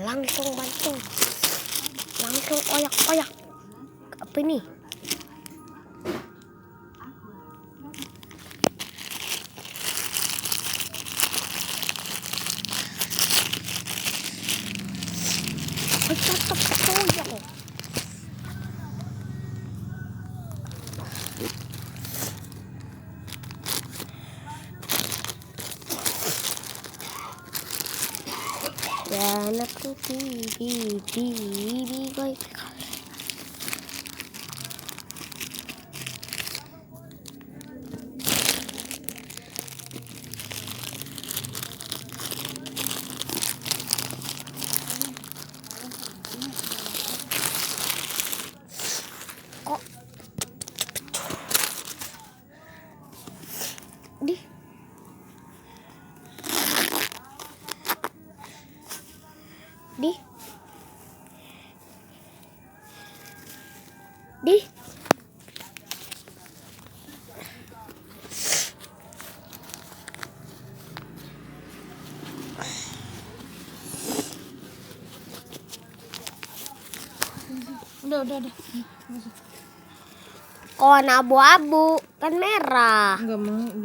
langsung banting, langsung oyak-oyak. Apa ini? Tetap koyak. Dan aku di baik. Kok di Udah. warna abu-abu kan merah. Enggak mau.